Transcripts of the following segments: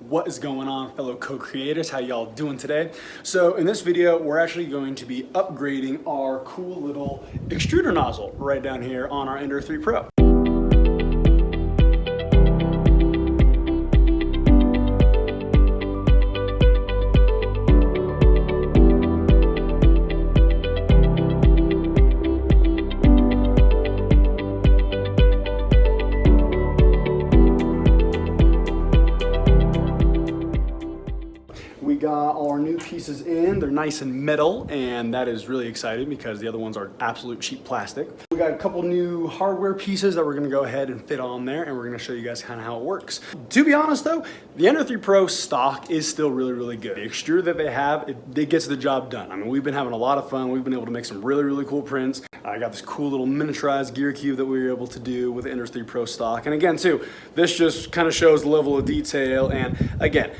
What is going on, fellow co-creators? How y'all doing today? So in this video, we're actually going to be upgrading our cool little extruder nozzle right down here on our ENDERS3 PRO. We got our new pieces in. They're nice and metal, and that is really exciting because the other ones are absolute cheap plastic. We got a couple new hardware pieces that we're gonna go ahead and fit on there, and we're gonna show you guys kind of how it works. To be honest though, the ENDERS3 PRO stock is still really good. The extruder that they have, it gets the job done. I mean, we've been having a lot of fun. We've been able to make some really cool prints. I got this cool little miniaturized gear cube that we were able to do with the ENDERS3 PRO stock. And again too, this just kind of shows the level of detail, and again,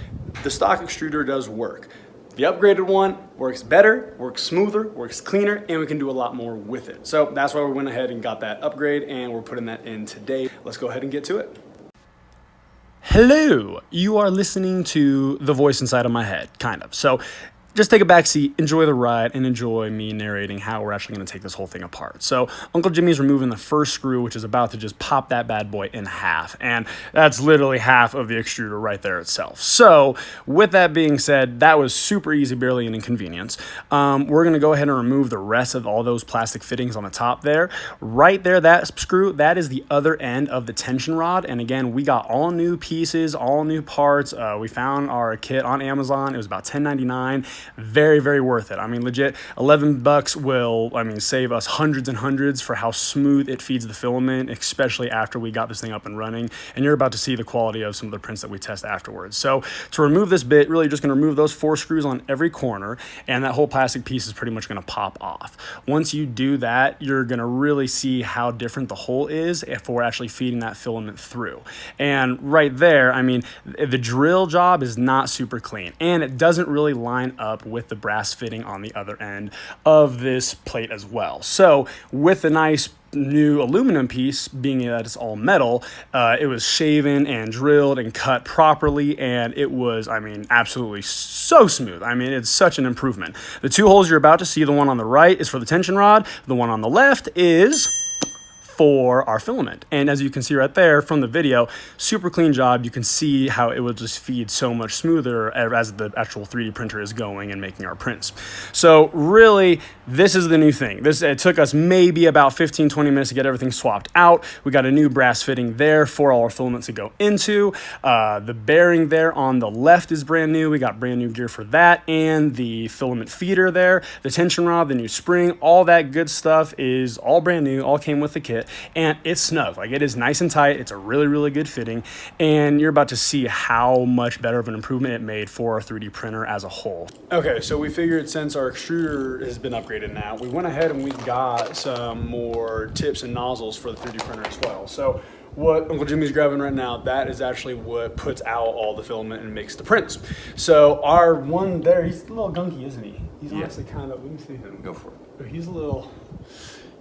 the stock extruder does work. The upgraded one works better, works smoother, works cleaner, and we can do a lot more with it. So that's why we went ahead and got that upgrade, and we're putting that in today. Let's go ahead and get to it. Hello, you are listening to the voice inside of my head, kind of. So just take a back seat, enjoy the ride, and enjoy me narrating how we're actually gonna take this whole thing apart. So Uncle Jimmy's removing the first screw, which is about to just pop that bad boy in half. And that's literally half of the extruder right there itself. So with that being said, that was super easy, barely an inconvenience. We're gonna go ahead and remove the rest of all those plastic fittings on the top there. Right there, that screw, that is the other end of the tension rod. And again, we got all new pieces, all new parts. We found our kit on Amazon. It was about $10.99. Very worth it. I mean, legit, 11 bucks will, save us hundreds and hundreds for how smooth it feeds the filament, especially after we got this thing up and running. And you're about to see the quality of some of the prints that we test afterwards. So to remove this bit, really just gonna remove those 4 screws on every corner, and that whole plastic piece is pretty much gonna pop off. Once you do that, you're gonna really see how different the hole is if we're actually feeding that filament through. And right there, I mean, the drill job is not super clean, and it doesn't really line up with the brass fitting on the other end of this plate as well. So with the nice new aluminum piece, being that it's all metal, it was shaven and drilled and cut properly, and it was, absolutely so smooth. It's such an improvement. The 2 holes you're about to see, the one on the right is for the tension rod, the one on the left is for our filament. And as you can see right there from the video, super clean job. You can see how it will just feed so much smoother as the actual 3D printer is going and making our prints. So really, this is the new thing. It took us maybe about 15-20 minutes to get everything swapped out. We got a new brass fitting there for all our filaments to go into. The bearing there on the left is brand new. We got brand new gear for that, and the filament feeder there, the tension rod, the new spring, all that good stuff is all brand new, all came with the kit. And it's snug, like it is nice and tight. It's a really good fitting, and you're about to see how much better of an improvement it made for our 3D printer as a whole. Okay, so we figured since our extruder has been upgraded now, we went ahead and we got some more tips and nozzles for the 3D printer as well. So what Uncle Jimmy's grabbing right now, that is actually what puts out all the filament and makes the prints. So our one there, he's a little gunky, isn't he? He's honestly kind of, let me see him. Go for it.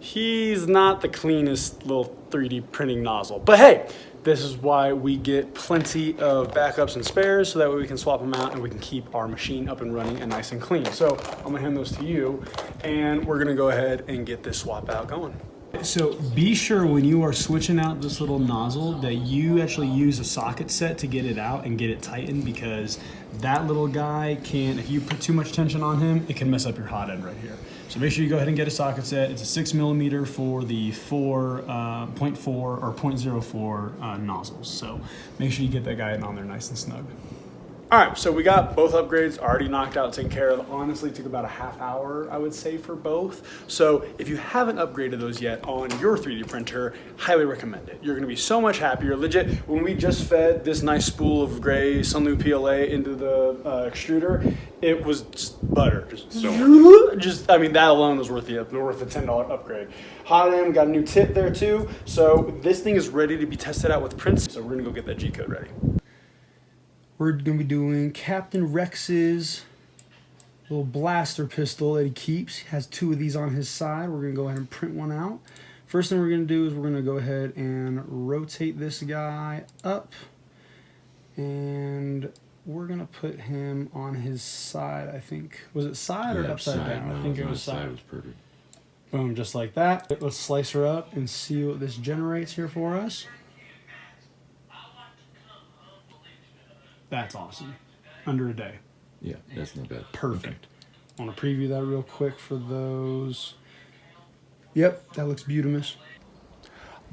He's not the cleanest little 3D printing nozzle, but hey, this is why we get plenty of backups and spares, so that way we can swap them out and we can keep our machine up and running and nice and clean. So I'm gonna hand those to you, and we're gonna go ahead and get this swap out going. So be sure when you are switching out this little nozzle that you actually use a socket set to get it out and get it tightened, because that little guy can, if you put too much tension on him, it can mess up your hot end right here. So make sure you go ahead and get a socket set. It's a 6mm for the 4.4 or 0.04 nozzles. So make sure you get that guy on there nice and snug. All right, so we got both upgrades already knocked out, taken care of. Honestly, it took about a half hour, I would say, for both. So if you haven't upgraded those yet on your 3D printer, highly recommend it. You're gonna be so much happier. Legit, when we just fed this nice spool of gray Sunlu PLA into the extruder, it was just butter. That alone was worth the $10 upgrade. Hot end, we got a new tip there too. So this thing is ready to be tested out with prints. So we're gonna go get that G-code ready. We're going to be doing Captain Rex's little blaster pistol that he keeps. He has 2 of these on his side. We're going to go ahead and print one out. First thing we're going to do is we're going to go ahead and rotate this guy up and we're gonna put him on his side. I think, was it side or upside down? No, I think it was side. side. Was perfect. Boom, just like that. Let's slice her up and see what this generates here for us. That's awesome. Under a day. Yeah, that's not bad. Perfect. I want to preview that real quick for those. Yep, that looks beautimous.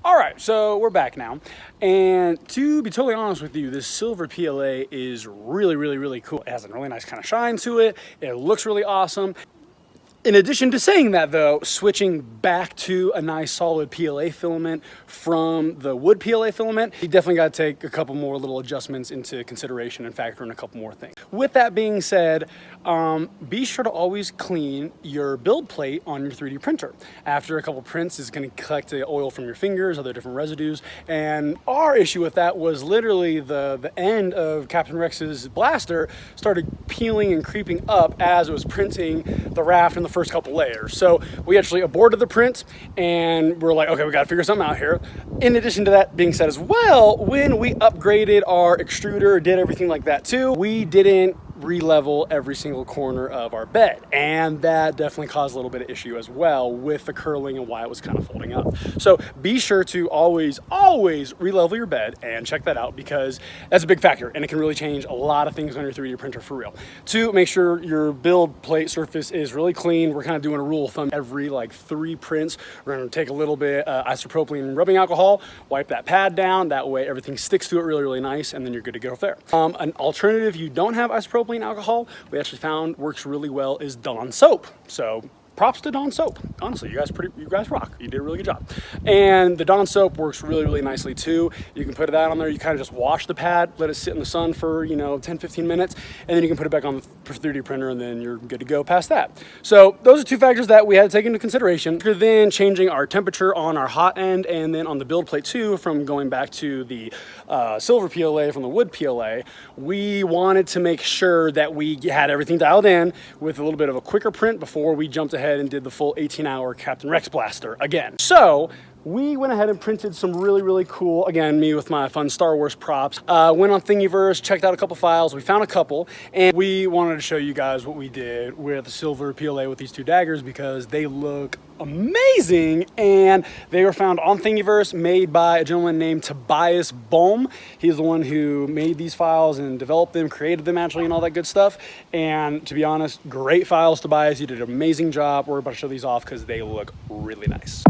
All right, so we're back now. And to be totally honest with you, this silver PLA is really, really, really cool. It has a really nice kind of shine to it. It looks really awesome. In addition to saying that though, switching back to a nice solid PLA filament from the wood PLA filament, you definitely got to take a couple more little adjustments into consideration and factor in a couple more things. With that being said, be sure to always clean your build plate on your 3D printer. After a couple prints, it's going to collect the oil from your fingers, other different residues, and our issue with that was literally the end of Captain Rex's blaster started peeling and creeping up as it was printing the raft and the first couple layers. So we actually aborted the print and we're like, okay, we got to figure something out here. In addition to that being said as well, when we upgraded our extruder, did everything like that too, we didn't re-level every single corner of our bed, and that definitely caused a little bit of issue as well with the curling and why it was kind of folding up. So be sure to always re-level your bed and check that out, because that's a big factor and it can really change a lot of things on your 3D printer for real. To make sure your build plate surface is really clean, we're kind of doing a rule of thumb every like 3 prints. We're going to take a little bit isopropylene rubbing alcohol, wipe that pad down, that way everything sticks to it really, really nice, and then you're good to go there. An alternative, you don't have isopropylene alcohol, we actually found works really well, is Dawn soap. So props to Dawn soap. Honestly, you guys rock. You did a really good job. And the Dawn soap works really, really nicely too. You can put it out on there. You kind of just wash the pad, let it sit in the sun for, 10-15 minutes, and then you can put it back on the 3D printer, and then you're good to go past that. So those are 2 factors that we had to take into consideration. After then changing our temperature on our hot end, and then on the build plate too, from going back to the silver PLA from the wood PLA, we wanted to make sure that we had everything dialed in with a little bit of a quicker print before we jumped ahead and did the full 18-hour Captain Rex blaster again. So we went ahead and printed some really, really cool, again, me with my fun Star Wars props. Went on Thingiverse, checked out a couple files, we found a couple, and we wanted to show you guys what we did with the silver PLA with these 2 daggers, because they look amazing, and they were found on Thingiverse, made by a gentleman named Tobias Bohm. He's the one who made these files and developed them, created them actually, and all that good stuff. And to be honest, great files, Tobias. You did an amazing job. We're about to show these off because they look really nice.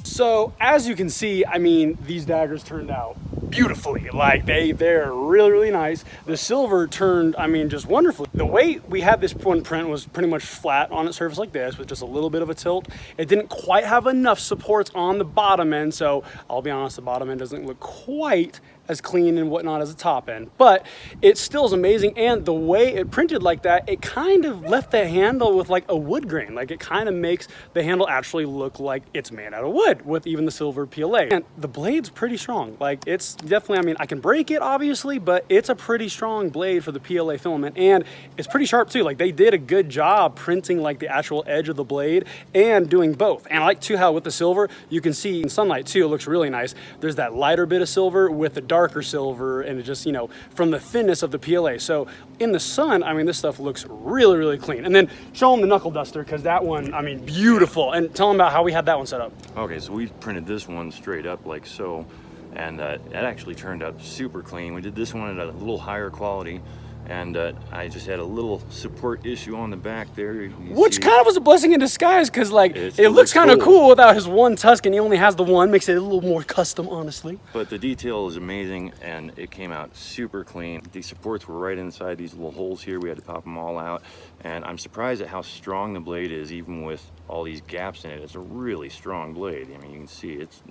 So as you can see, I mean, these daggers turned out beautifully. Like they're really, really nice. The silver turned, I mean, just wonderfully. The way we had this one print was pretty much flat on its surface like this, with just a little bit of a tilt. It didn't quite have enough supports on the bottom end, so I'll be honest, the bottom end doesn't look quite as clean and whatnot as the top end, but it still is amazing. And the way it printed like that, it kind of left the handle with like a wood grain. Like it kind of makes the handle actually look like it's made out of wood with even the silver PLA. And the blade's pretty strong. Like it's definitely, I mean, I can break it obviously, but it's a pretty strong blade for the PLA filament, and it's pretty sharp too. Like they did a good job printing like the actual edge of the blade and doing both. And I like too how with the silver, you can see in sunlight too, it looks really nice. There's that lighter bit of silver with the darker silver, and it just, from the thinness of the PLA. So in the sun, I mean, this stuff looks really, really clean. And then show them the knuckle duster, because that one, I mean, beautiful. And tell them about how we had that one set up. Okay, so we printed this one straight up like so, and that actually turned out super clean. We did this one at a little higher quality, And I just had a little support issue on the back there. Which kind of was a blessing in disguise, because like It it looks kind of cool. cool without his one tusk, and he only has the one. Makes it a little more custom, honestly. But the detail is amazing, and it came out super clean. These supports were right inside these little holes here. We had to pop them all out, and I'm surprised at how strong the blade is, even with all these gaps in it. It's a really strong blade. I mean, you can see it's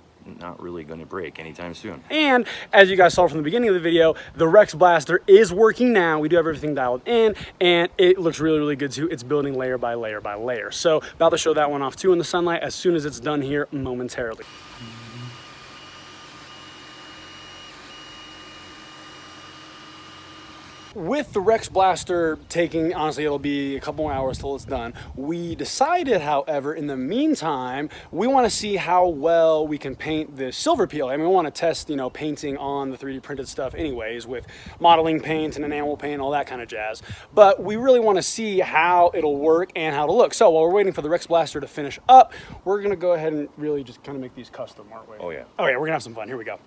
not really going to break anytime soon. And as you guys saw from the beginning of the video, the Rex Blaster is working now. We do have everything dialed in, and it looks really, really good too. It's building layer by layer by layer. So about to show that one off too in the sunlight as soon as it's done here momentarily. With the Rex Blaster taking, honestly, it'll be a couple more hours till it's done. We decided, however, in the meantime, we want to see how well we can paint the silver PLA. I mean, we want to test, you know, painting on the 3D printed stuff anyways, with modeling paint and enamel paint, all that kind of jazz. But we really want to see how it'll work and how it'll look. So while we're waiting for the Rex Blaster to finish up, we're going to go ahead and really just kind of make these custom, aren't we? Oh yeah. Oh yeah, we're going to have some fun. Here we go.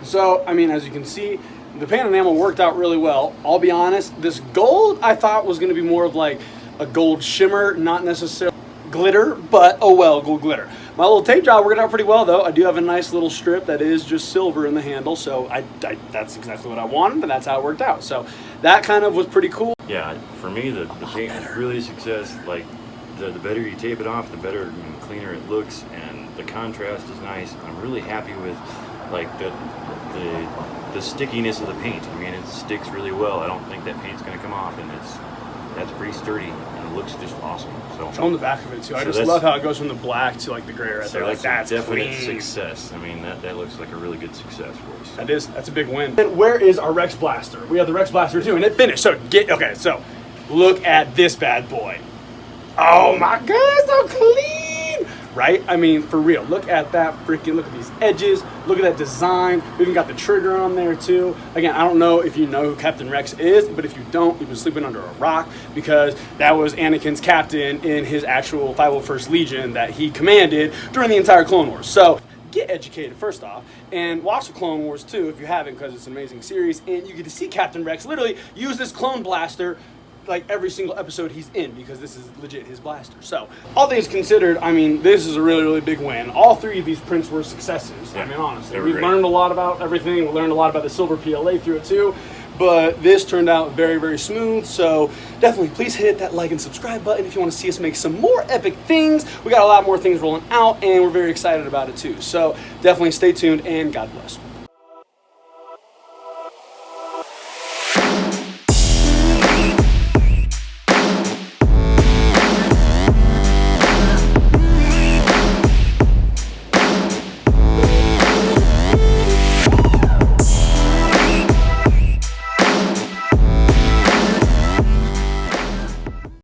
So, I mean, as you can see, the paint enamel worked out really well. I'll be honest, this gold I thought was going to be more of like a gold shimmer, not necessarily glitter, but oh well, gold glitter. My little tape job worked out pretty well though. I do have a nice little strip that is just silver in the handle, so that's exactly what I wanted, and that's how it worked out. So that kind of was pretty cool. Yeah, for me, the paint was really a success. Like, the better you tape it off, the better and cleaner it looks, and the contrast is nice. I'm really happy with like the stickiness of the paint. I mean, it sticks really well. I don't think that paint's going to come off, and that's pretty sturdy, and it looks just awesome. So show them the back of it too. I so just love how it goes from the black to like the gray right so there. Like that's a definite clean. success. I mean, that looks like a really good success for us. That's a big win. And where is our Rex Blaster? We have the Rex Blaster too, and it finished. So so look at this bad boy. Oh my god, so clean! Right? I mean, for real. Look at that freaking, look at these edges. Look at that design. We even got the trigger on there too. Again, I don't know if you know who Captain Rex is, but if you don't, you've been sleeping under a rock, because that was Anakin's captain in his actual 501st Legion that he commanded during the entire Clone Wars. So get educated first off, and watch the Clone Wars too if you haven't, because it's an amazing series, and you get to see Captain Rex literally use this clone blaster like every single episode he's in, because this is legit his blaster. So all things considered, I mean, this is a really, really big win. All three of these prints were successes. Yeah, I mean, honestly, we learned a lot about everything. We learned a lot about the silver PLA through it too, but this turned out very, very smooth. So definitely please hit that like and subscribe button if you want to see us make some more epic things. We got a lot more things rolling out, and we're very excited about it too. So definitely stay tuned, and God bless.